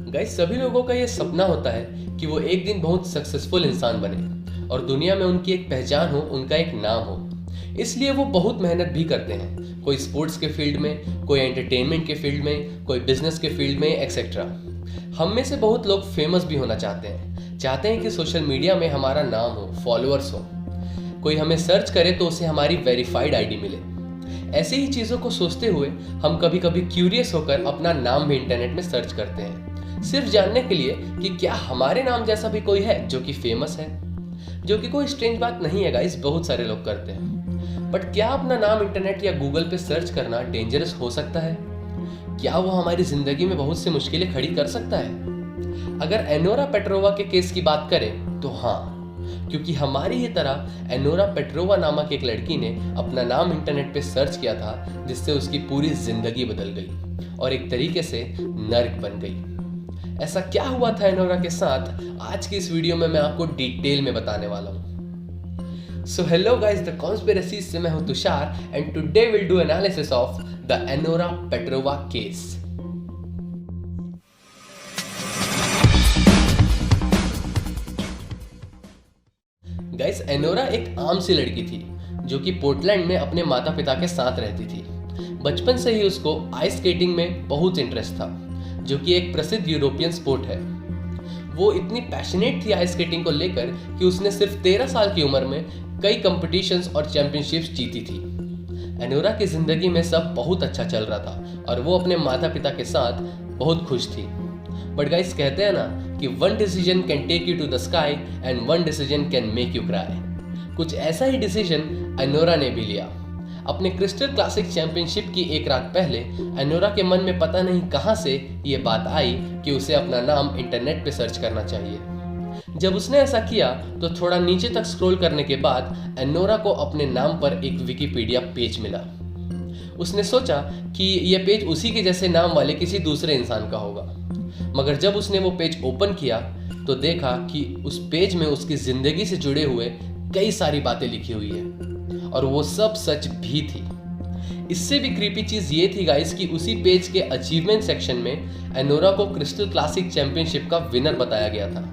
Guys, सभी लोगों का ये सपना होता है कि वो एक दिन बहुत सक्सेसफुल इंसान बने और दुनिया में उनकी एक पहचान हो, उनका एक नाम हो। इसलिए वो बहुत मेहनत भी करते हैं, कोई स्पोर्ट्स के फील्ड में, कोई एंटरटेनमेंट के फील्ड में, कोई बिजनेस के फील्ड में, एक्सेट्रा। हम में से बहुत लोग फेमस भी होना चाहते हैं कि सोशल मीडिया में हमारा नाम हो, फॉलोअर्स हो, कोई हमें सर्च करे तो उसे हमारी वेरीफाइड आईडी मिले। ऐसी ही चीज़ों को सोचते हुए हम कभी कभी क्यूरियस होकर अपना नाम भी इंटरनेट में सर्च करते हैं, सिर्फ जानने के लिए कि क्या हमारे नाम जैसा भी कोई है जो कि फेमस है। जो कि कोई स्ट्रेंज बात नहीं है गाइस, बहुत सारे लोग करते हैं। बट क्या अपना नाम इंटरनेट या गूगल पे सर्च करना डेंजरस हो सकता है? क्या वो हमारी जिंदगी में बहुत सी मुश्किलें खड़ी कर सकता है? अगर एनोरा पेट्रोवा के केस की बात करें तो हाँ, क्योंकि हमारी ही तरह एनोरा पेट्रोवा नामक एक लड़की ने अपना नाम इंटरनेट पे सर्च किया था, जिससे उसकी पूरी जिंदगी बदल गई और एक तरीके से नर्क बन गई। ऐसा क्या हुआ था एनोरा के साथ, आज की इस वीडियो में मैं आपको डिटेल में बताने वाला हूँ। So hello guys, the conspiracy से मैं हूँ Tushar and today will do analysis of the Anura Petrova case. Guys, Anura एक आम सी लड़की थी जो कि पोर्टलैंड में अपने माता पिता के साथ रहती थी। बचपन से ही उसको आइस स्केटिंग में बहुत इंटरेस्ट था, जो कि एक प्रसिद्ध यूरोपियन स्पोर्ट है। वो इतनी पैशनेट थी आइस स्केटिंग को लेकर कि उसने सिर्फ 13 साल की उम्र में कई कंपटीशंस और चैंपियनशिप्स जीती थी। एनोरा की जिंदगी में सब बहुत अच्छा चल रहा था और वो अपने माता पिता के साथ बहुत खुश थी। बट गाइस, कहते हैं ना कि one decision can take you to the sky and one decision can make you cry. कुछ ऐसा ही डिसीजन एनोरा ने भी लिया। अपने क्रिस्टल क्लासिक चैंपियनशिप की एक रात पहले एनोरा के मन में पता नहीं कहां से ये बात आई कि उसे अपना नाम इंटरनेट पे सर्च करना चाहिए। जब उसने ऐसा किया तो थोड़ा नीचे तक स्क्रॉल करने के बाद एनोरा को अपने नाम पर एक विकिपीडिया पेज मिला। उसने सोचा कि यह पेज उसी के जैसे नाम वाले किसी दूसरे इंसान का होगा, मगर जब उसने वो पेज ओपन किया तो देखा कि उस पेज में उसकी जिंदगी से जुड़े हुए कई सारी बातें लिखी हुई है और वो सब सच भी थी। इससे भी क्रीपी चीज ये थी गाइस कि उसी पेज के अचीवमेंट सेक्शन में एनोरा को क्रिस्टल क्लासिक चैंपियनशिप का विनर बताया गया था।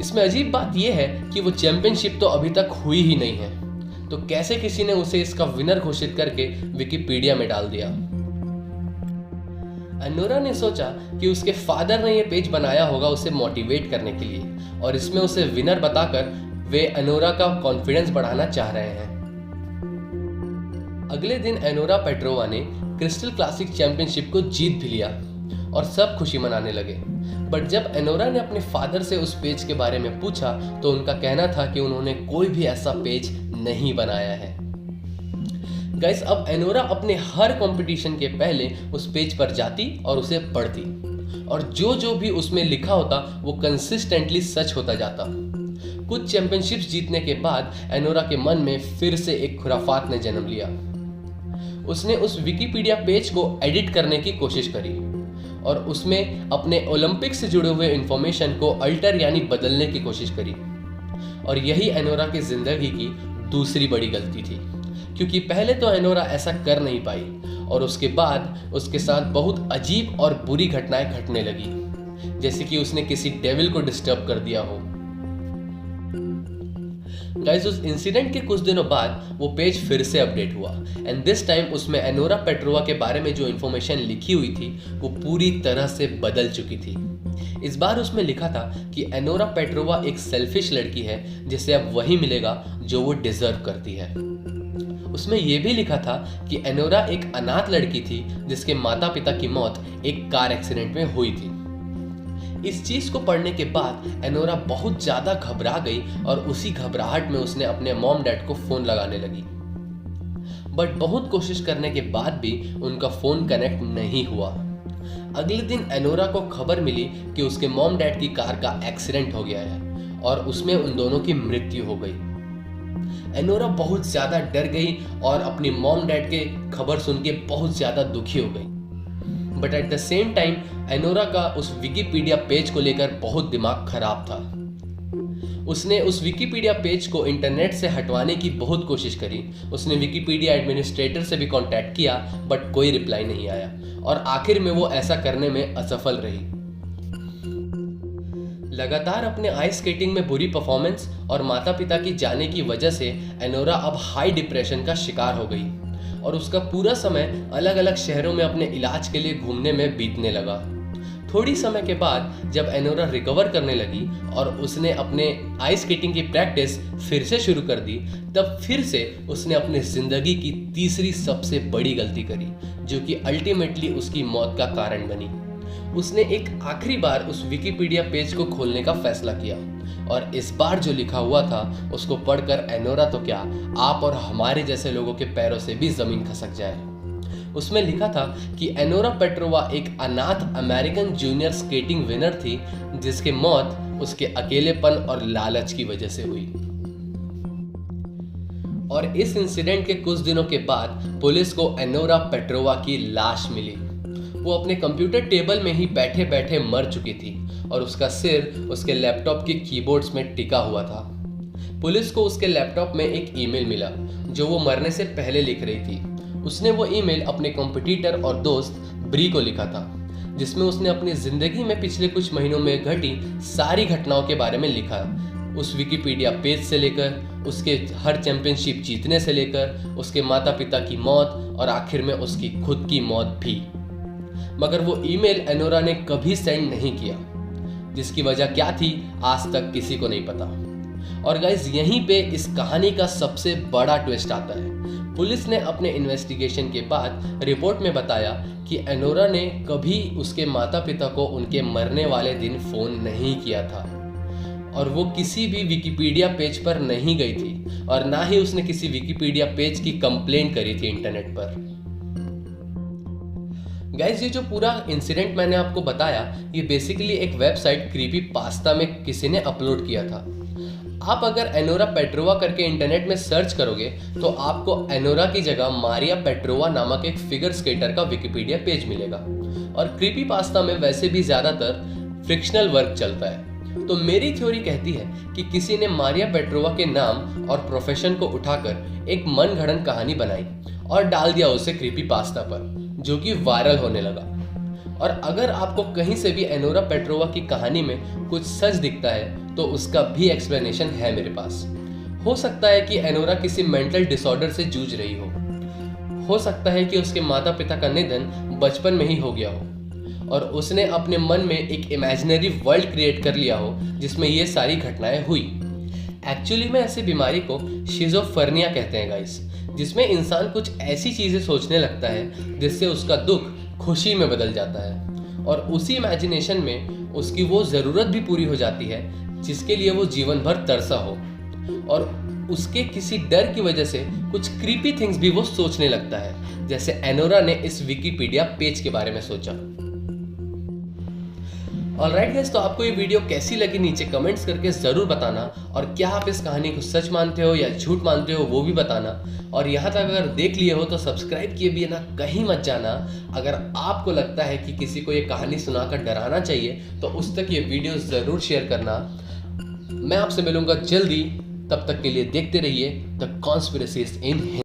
इसमें अजीब बात यह है कि वो चैंपियनशिप तो अभी तक हुई ही नहीं है, तो कैसे किसी ने उसे इसका विनर घोषित करके विकिपीडिया में डाल दिया। एनोरा ने सोचा कि उसके फादर ने यह पेज बनाया होगा उसे मोटिवेट करने के लिए, और इसमें उसे विनर बताकर वे एनोरा का कॉन्फिडेंस बढ़ाना चाह रहे हैं। अगले दिन एनोरा पेट्रोवा ने क्रिस्टल क्लासिक चैंपियनशिप को जीत भी लिया और सब खुशी मनाने लगे। बट जब एनोरा ने अपने फादर से उस पेज के बारे में पूछा तो उनका कहना था कि उन्होंने कोई भी ऐसा पेज नहीं बनाया है। गाइस, अब एनोरा अपने हर कंपटीशन के पहले उस पेज पर जाती और उसे पढ़ती, और जो भी उसमें लिखा होता वो कंसिस्टेंटली सच होता जाता। कुछ चैंपियनशिप्स जीतने के बाद एनोरा के मन में फिर से एक खुराफात ने जन्म लिया। उसने उस विकिपीडिया पेज को एडिट करने की कोशिश करी और उसमें अपने ओलंपिक से जुड़े हुए इंफॉर्मेशन को अल्टर यानी बदलने की कोशिश करी। और यही एनोरा की जिंदगी की दूसरी बड़ी गलती थी, क्योंकि पहले तो एनोरा ऐसा कर नहीं पाई और उसके बाद उसके साथ बहुत अजीब और बुरी घटनाएं घटने लगी, जैसे कि उसने किसी डेविल को डिस्टर्ब कर दिया हो। गाइस, उस इंसिडेंट के कुछ दिनों बाद वो पेज फिर से अपडेट हुआ एंड दिस टाइम उसमें एनोरा पेट्रोवा के बारे में जो इन्फॉर्मेशन लिखी हुई थी वो पूरी तरह से बदल चुकी थी। इस बार उसमें लिखा था कि एनोरा पेट्रोवा एक सेल्फिश लड़की है जिसे अब वही मिलेगा जो वो डिजर्व करती है। उसमें यह भी लिखा था कि एनोरा एक अनाथ लड़की थी जिसके माता पिता की मौत एक कार एक्सीडेंट में हुई थी। इस चीज को पढ़ने के बाद एनोरा बहुत ज्यादा घबरा गई और उसी घबराहट में उसने अपने मॉम डैड को फोन लगाने लगी। बट बहुत कोशिश करने के बाद भी उनका फोन कनेक्ट नहीं हुआ। अगले दिन एनोरा को खबर मिली कि उसके मॉम डैड की कार का एक्सीडेंट हो गया है और उसमें उन दोनों की मृत्यु हो गई। एनोरा बहुत ज्यादा डर गई और अपनी मॉम डैड के खबर सुन के बहुत ज्यादा दुखी हो गई। But at the same time Anura का उस विकिपीडिया पेज को लेकर बहुत दिमाग खराब था। उसने उस विकिपीडिया पेज को इंटरनेट से हटवाने की बहुत कोशिश करी। उसने विकिपीडिया एडमिनिस्ट्रेटर से भी कांटेक्ट किया बट कोई रिप्लाई नहीं आया और आखिर में वो ऐसा करने में असफल रही। लगातार अपने आइस स्केटिंग में बुरी परफॉर्मेंस और माता पिता की जाने की वजह से एनोरा अब हाई डिप्रेशन का शिकार हो गई और उसका पूरा समय अलग अलग शहरों में अपने इलाज के लिए घूमने में बीतने लगा। थोड़ी समय के बाद जब एनोरा रिकवर करने लगी और उसने अपने आइस स्केटिंग की प्रैक्टिस फिर से शुरू कर दी, तब फिर से उसने अपनी जिंदगी की तीसरी सबसे बड़ी गलती करी, जो कि अल्टीमेटली उसकी मौत का कारण बनी। उसने एक आखिरी बार उस विकिपीडिया पेज को खोलने का फैसला किया और इस बार जो लिखा हुआ था उसको पढ़कर एनोरा तो क्या, आप और हमारे जैसे लोगों के पैरों से भी जमीन खसक जाए। उसमें लिखा था कि एनोरा पेट्रोवा एक अनाथ अमेरिकन जूनियर स्केटिंग विनर थी जिसकी मौत उसके अकेलेपन और लालच की वजह से हुई। और इस इंसिडेंट के कुछ दिनों के बाद पुलिस को एनोरा पेट्रोवा की लाश मिली। वो अपने कंप्यूटर टेबल में ही बैठे बैठे मर चुकी थी और उसका सिर उसके लैपटॉप के कीबोर्ड्स में टिका हुआ था। पुलिस को उसके लैपटॉप में एक ईमेल मिला जो वो मरने से पहले लिख रही थी। उसने वो ईमेल अपने कॉम्पिटिटर और दोस्त ब्री को लिखा था, जिसमें उसने अपनी जिंदगी में पिछले कुछ महीनों में घटी सारी घटनाओं के बारे में लिखा। उस विकिपीडिया पेज से लेकर उसके हर चैंपियनशिप जीतने से लेकर उसके माता पिता की मौत और आखिर में उसकी खुद की मौत भी। मगर वो ईमेल एनोरा ने कभी सेंड नहीं किया, जिसकी वजह क्या थी आज तक किसी को नहीं पता। और गाइस, यहीं पे इस कहानी का सबसे बड़ा ट्विस्ट आता है। पुलिस ने अपने इन्वेस्टिगेशन के बाद रिपोर्ट में बताया कि एनोरा ने कभी उसके माता पिता को उनके मरने वाले दिन फोन नहीं किया था और वो किसी भी विकिपीडिया पेज पर नहीं गई थी और ना ही उसने किसी विकिपीडिया पेज की कंप्लेंट करी थी इंटरनेट पर। गाइस, ये जो पूरा इंसिडेंट मैंने आपको बताया, ये बेसिकली एक वेबसाइट क्रीपी पास्ता में किसी ने अपलोड किया था। आप अगर एनोरा पेट्रोवा करके इंटरनेट में सर्च करोगे तो आपको एनोरा की जगह मारिया पेट्रोवा नामक एक फिगर स्केटर का विकिपीडिया पेज मिलेगा। और क्रीपी पास्ता में वैसे भी ज्यादातर फ्रिक्शनल वर्क चलता है, तो मेरी थ्योरी कहती है कि किसी ने मारिया पेट्रोवा के नाम और प्रोफेशन को उठाकर एक मनगढ़ंत कहानी बनाई और डाल दिया उसे क्रीपी पास्ता पर, जो कि वायरल होने लगा। और अगर आपको कहीं से भी एनोरा पेट्रोवा की कहानी में कुछ सच दिखता है तो उसका भी एक्सप्लेनेशन है मेरे पास। हो सकता है कि एनोरा किसी मेंटल डिसऑर्डर से जूझ रही हो सकता है कि उसके माता पिता का निधन बचपन में ही हो गया हो और उसने अपने मन में एक इमेजिनरी वर्ल्ड क्रिएट कर लिया हो जिसमें ये सारी घटनाएं हुई। एक्चुअली में ऐसी बीमारी को शिज़ोफ्रेनिया कहते हैं गाइस, जिसमें इंसान कुछ ऐसी चीजें सोचने लगता है जिससे उसका दुख खुशी में बदल जाता है और उसी इमेजिनेशन में उसकी वो जरूरत भी पूरी हो जाती है जिसके लिए वो जीवन भर तरसा हो और उसके किसी डर की वजह से कुछ क्रीपी थिंग्स भी वो सोचने लगता है, जैसे एनोरा ने इस विकिपीडिया पेज के बारे में सोचा। ऑलराइट गाइस, तो आपको ये वीडियो कैसी लगी नीचे कमेंट्स करके ज़रूर बताना और क्या आप इस कहानी को सच मानते हो या झूठ मानते हो वो भी बताना। और यहाँ तक अगर देख लिए हो तो सब्सक्राइब किए भी ना कहीं मत जाना। अगर आपको लगता है कि किसी को ये कहानी सुनाकर डराना चाहिए तो उस तक ये वीडियो ज़रूर शेयर करना। मैं आपसे मिलूंगा जल्दी, तब तक के लिए देखते रहिए द कॉन्स्पिरेसीज इन हिंदी।